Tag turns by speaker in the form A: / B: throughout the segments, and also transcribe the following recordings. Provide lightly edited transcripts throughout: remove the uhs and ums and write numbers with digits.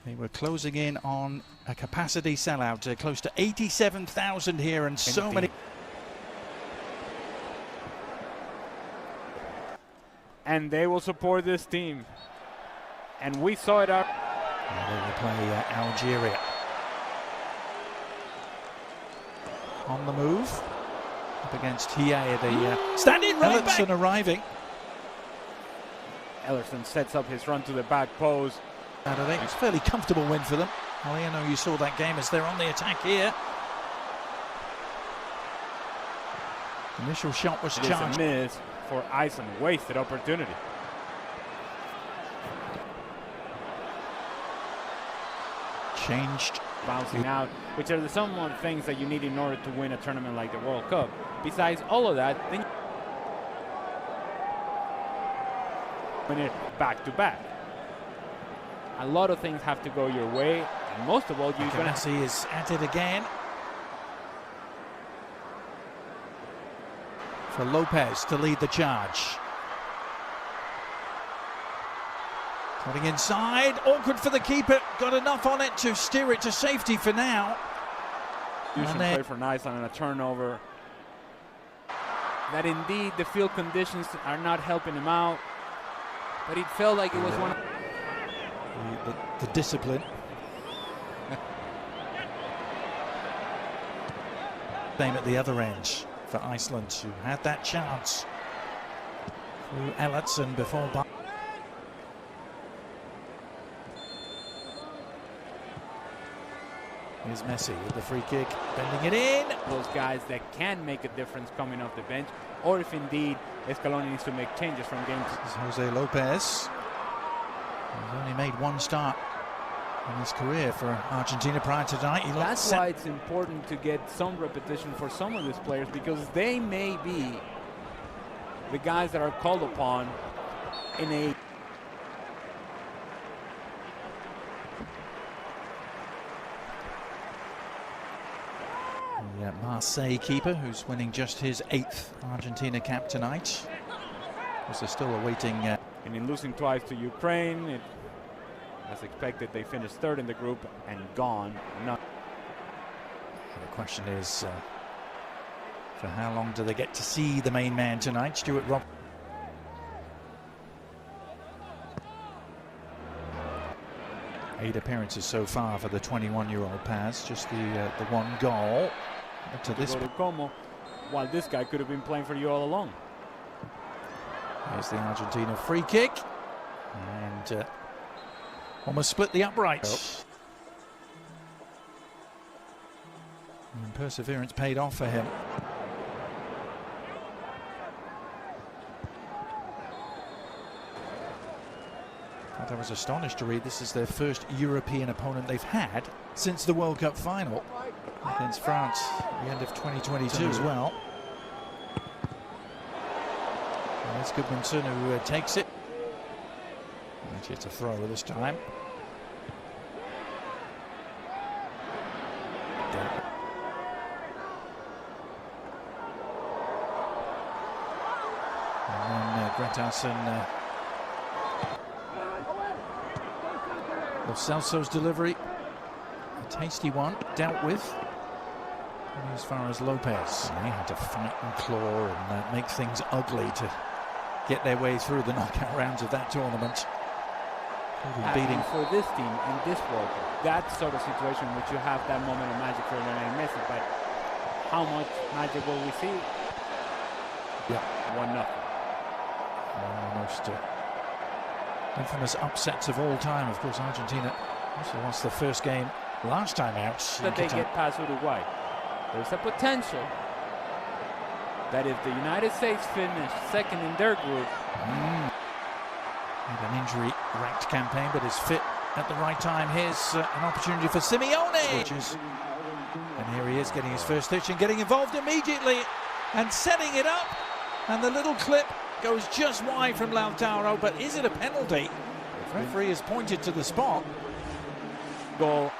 A: They were closing in on a capacity sellout, close to 87,000 here, and so many.
B: And they will support this team. And we saw it out.
A: They will play Algeria. On the move. Up against Hiei, the standing right back. Arriving.
B: Ellerson sets up his run to the back post.
A: It's a fairly comfortable win for them. Well, you know, you saw that game as they're on the attack here. Initial shot was charged.
B: A miss for Iceland. Wasted opportunity.
A: Changed.
B: Bouncing out, which are some of the things that you need in order to win a tournament like the World Cup. Besides all of that, then win it back to back. A lot of things have to go your way, and most of all, you're going to
A: see is at it again. For Lopez to lead the charge. Cutting inside, awkward for the keeper, got enough on it to steer it to safety for now.
B: Using play for Iceland and a turnover. That indeed the field conditions are not helping him out, but it felt like it was one of
A: the discipline. Same at the other end for Iceland, who had that chance through Ellerson before. Here's Messi with the free kick, bending it in.
B: Those guys that can make a difference coming off the bench, or if indeed Scaloni needs to make changes from game to game.
A: Jose Lopez. He's only made one start in his career for Argentina prior to tonight.
B: That's why it's important to get some repetition for some of these players, because they may be the guys that are called upon in a
A: Marseille keeper, who's winning just his 8th Argentina cap tonight. Because they're still awaiting.
B: And in losing twice to Ukraine, as expected, they finished 3rd in the group and gone. The
A: question is, for how long do they get to see the main man tonight? Stuart Rob. Eight appearances so far for the 21-year-old Paz. Just the one goal. To this
B: while this guy could have been playing for you all along.
A: There's the Argentina free kick, and almost split the upright. And perseverance paid off for him. I was astonished to read this is their first European opponent they've had since the World Cup final against France at the end of 2022 as well. And it's Goodmanson who takes it. Actually, it's a throw this time. And then Gretarsson. Lo Celso's delivery, a tasty one, dealt with. And as far as Lopez, they had to fight and claw and make things ugly to get their way through the knockout rounds of that tournament.
B: Beating for this team in this World Cup, that sort of situation in which you have that moment of magic for Lionel Messi, but how much magic will we see?
A: Yeah,
B: 1-0.
A: Almost. Infamous upsets of all time. Of course, Argentina also lost the first game last time out.
B: That they get past Uruguay. There's a potential that if the United States finish 2nd in their group.
A: Had an injury-racked campaign, but is fit at the right time. Here's an opportunity for Simeone. And here he is getting his first touch and getting involved immediately and setting it up. And the little clip goes just wide from Lautaro, but is it a penalty? The referee has pointed to the spot.
B: Goal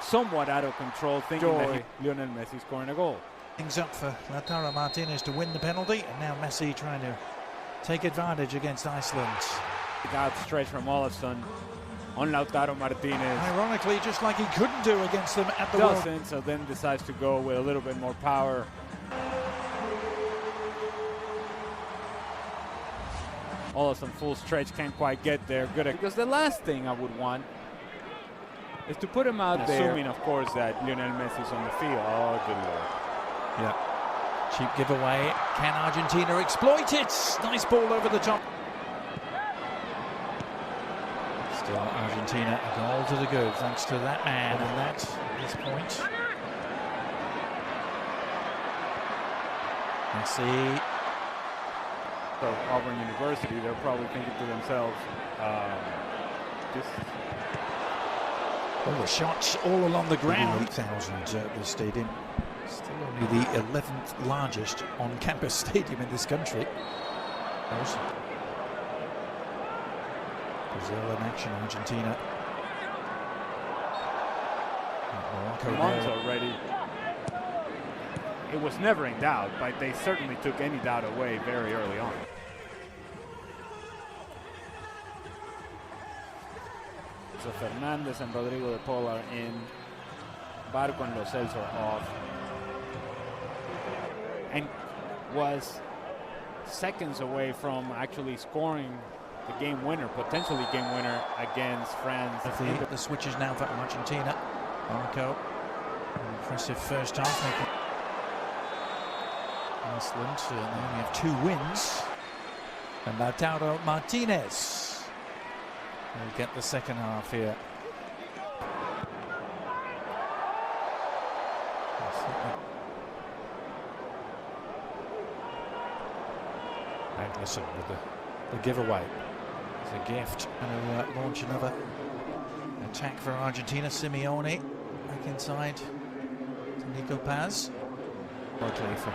B: somewhat out of control, thinking that Lionel Messi scoring a goal.
A: Things up for Lautaro Martinez to win the penalty, and now Messi trying to take advantage against Iceland.
B: Outstretched from Olafsson. on Lautaro Martinez.
A: Ironically, just like he couldn't do against them at the World.
B: Doesn't, so then decides to go with a little bit more power. All of some full stretch, can't quite get there. Good, because the last thing I would want is to put him out there, assuming, of course, that Lionel Messi's on the field. Oh, good lord.
A: Yeah. Cheap giveaway. Can Argentina exploit it? Nice ball over the top. Still Argentina, a goal to the good, thanks to that man. And that, at this point. Messi.
B: So Auburn University, they're probably thinking to themselves,
A: the shots all along the ground. 8,000 at the stadium. Still only the 11th largest on-campus stadium in this country. Brazil in action, Argentina.
B: Months already. It was never in doubt, but they certainly took any doubt away very early on. So Fernandez and Rodrigo de Paul are in. Barco and Lo Celso are off. And was seconds away from actually scoring the game winner, potentially game winner against France.
A: But the switches now for Argentina. Barco, an impressive first half. Iceland, they only have 2 wins. And Lautaro Martinez will get the second half here. Magnussen with the giveaway. It's a gift. And to launch another attack for Argentina. Simeone back inside to Nico Paz. Likely for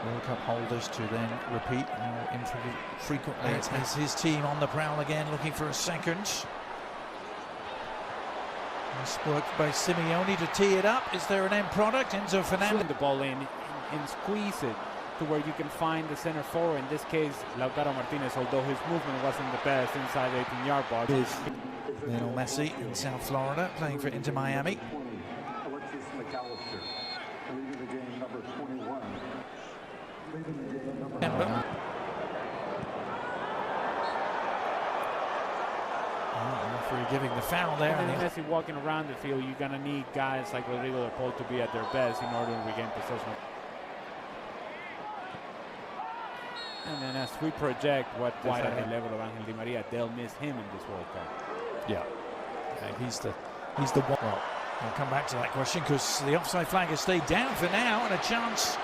A: World Cup holders to then repeat frequently. It's his team on the prowl again, looking for a second. Nice work by Simeone to tee it up. Is there an end product? Enzo Fernandez.
B: The ball in and squeeze it to where you can find the center forward. In this case, Lautaro Martinez, although his movement wasn't the best inside the 18-yard box.
A: Lionel Messi in South Florida, playing for Inter Miami. Referee giving the foul there.
B: And then Messi walking around the field, you're going to need guys like Rodrigo de Paul to be at their best in order to regain possession. And then as we project what wide at the level of Angel Di Maria, they'll miss him in this World Cup.
A: Yeah, he's the one. Well, I'll come back to that question because the offside flag has stayed down for now, and a chance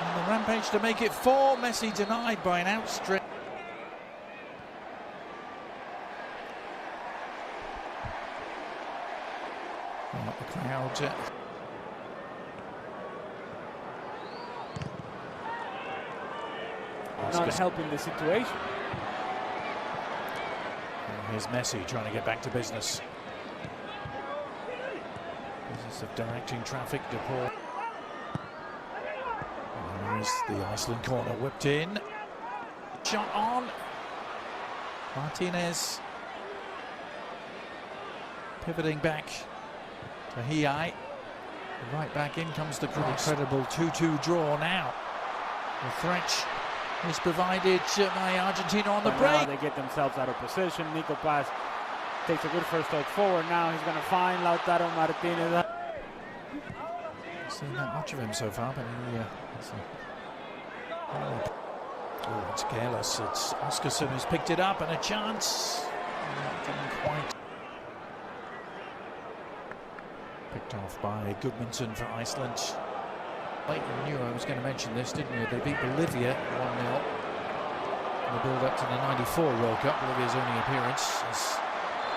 A: on the rampage to make it 4. Messi denied by an outstretched. The crowd.
B: Not helping the situation.
A: And here's Messi trying to get back to business. Business of directing traffic. De Paul. There's the Iceland corner whipped in. Shot on. Martinez. Pivoting back to Hiai. Right back in comes the cross. Incredible 2-2 draw now. The threat is provided by Argentina on the break.
B: Now they get themselves out of position. Nico Paz takes a good first step forward. Now he's going to find Lautaro Martinez.
A: Not seen that much of him so far, but it's careless. It's Oscarson who's picked it up, and a chance. Didn't quite. Picked off by Goodmanson for Iceland. You knew I was going to mention this, didn't you? They beat Bolivia 1-0 in the build-up to the '94 World Cup. Bolivia's only appearance as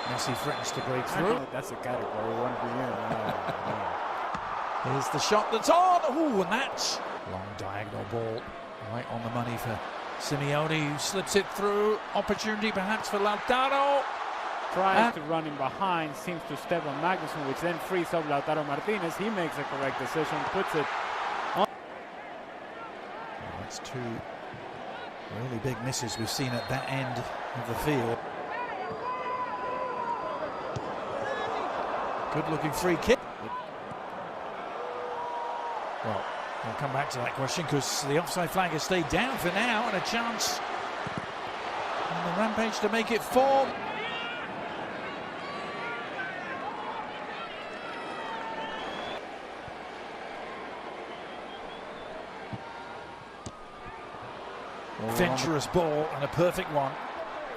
A: Messi threatens to break through.
B: That's a category one for you.
A: Here's the shot that's on. Ooh, and that long diagonal ball right on the money for Simeone, who slips it through. Opportunity perhaps for Lautaro.
B: Tries to run in behind, seems to step on Magnussen, which then frees up Lautaro Martinez. He makes the correct decision, puts it on.
A: That's 2 really big misses we've seen at that end of the field. Good looking free kick. Well, we'll come back to that question because the offside flag has stayed down for now, and a chance on the Rampage to make it 4. Venturous ball and a perfect one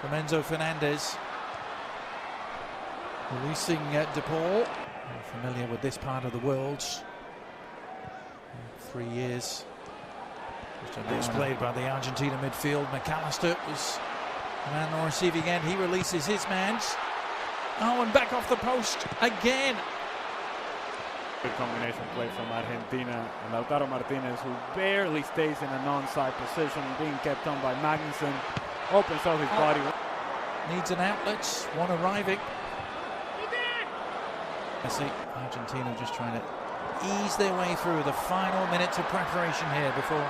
A: from Enzo Fernandez. Releasing De Paul. Familiar with this part of the world. 3 years. It's played by the Argentina midfield. McAllister was the man on the receiving end. He releases his man. Oh, and back off the post again.
B: Good combination play from Argentina, and Lautaro Martinez, who barely stays in an onside position, being kept on by Magnussen, opens up his body.
A: Needs an outlet, one arriving. Messi, Argentina just trying to ease their way through the final minutes of preparation here before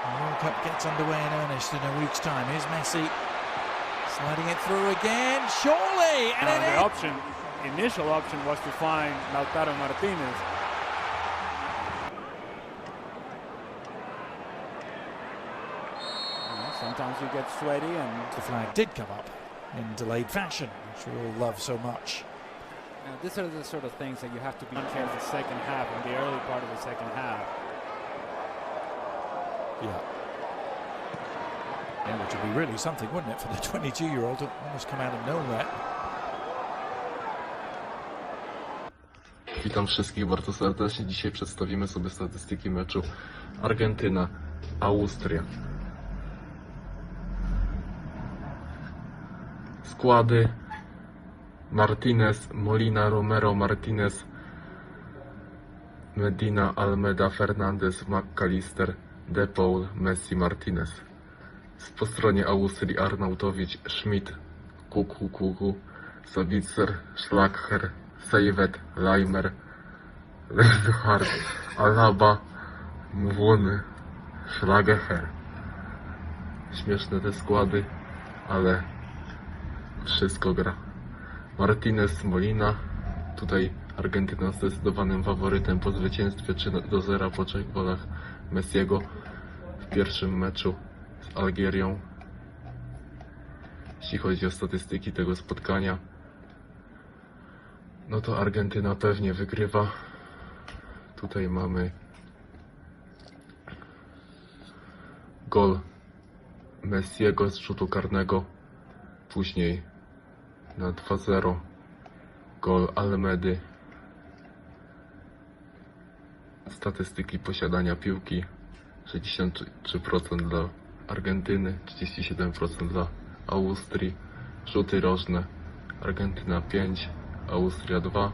A: the World Cup gets underway in earnest in a week's time. Here's Messi, sliding it through again, surely! And
B: initial option was to find Lautaro Martinez. Sometimes you get sweaty, and
A: the flag did come up in delayed fashion, which we all love so much.
B: These are the sort of things that you have to be careful in the second half, in the early part of the second half.
A: Yeah. Yeah, which would be really something, wouldn't it, for the 22-year-old to almost come out of nowhere.
C: Witam wszystkich bardzo serdecznie. Dzisiaj przedstawimy sobie statystyki meczu Argentyna-Austria. Składy: Martinez, Molina, Romero, Martinez, Medina, Almeda, Fernandez, McAllister, De Paul, Messi, Martinez. Po stronie Austrii Arnautowicz, Schmidt, Kuku, Sabitzer, Schlager, Sejwet, Leimer, Lenhardt, Alaba, Mwony, Schlager. Śmieszne te składy, ale wszystko gra. Martinez, Molina. Tutaj Argentyna zdecydowanym faworytem po zwycięstwie 3-0 po 3 golach Messiego w pierwszym meczu z Algierią. Jeśli chodzi o statystyki tego spotkania, no to Argentyna pewnie wygrywa. Tutaj mamy gol Messiego z rzutu karnego, później na 2-0 gol Almedy. Statystyki posiadania piłki: 63% dla Argentyny, 37% dla Austrii. Rzuty rożne: Argentyna 5, Austria 2.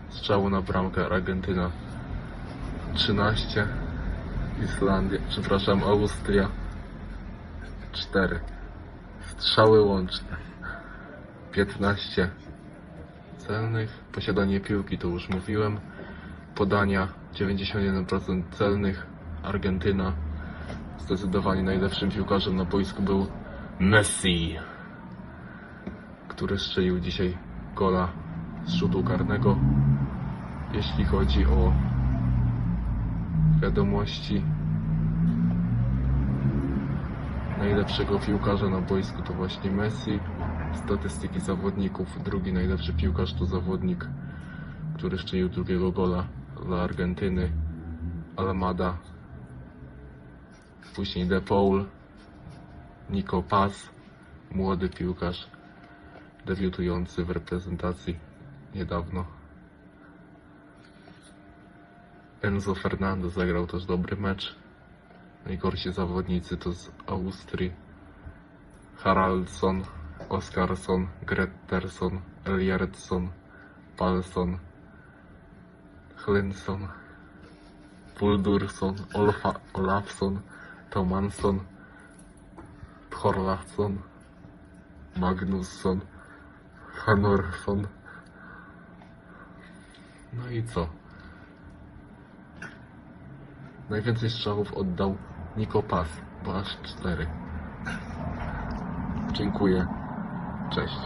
C: Strzały na bramkę: Argentyna 13, Austria 4. Strzały łączne 15 celnych. Posiadanie piłki to już mówiłem. Podania 91% celnych. Argentyna. Zdecydowanie najlepszym piłkarzem na boisku był Messi, który strzelił dzisiaj gola z rzutu karnego. Jeśli chodzi o wiadomości najlepszego piłkarza na boisku, to właśnie Messi. Statystyki zawodników: drugi najlepszy piłkarz to zawodnik, który strzelił drugiego gola dla Argentyny, Almada. Później De Paul, Nico Paz, młody piłkarz debiutujący w reprezentacji niedawno. Enzo Fernandez zagrał też dobry mecz. Najgorsi zawodnicy to z Austrii: Haraldsson, Oskarsson, Grettersson, Elierdsson, Palsson, Hlinsson, Puldursson, Olafsson, Tomansson, Thorlarsson, Magnusson, Hanorsson. No i co? Najwięcej strzałów oddał Nico Paz, bo aż 4. Dziękuję. Cześć.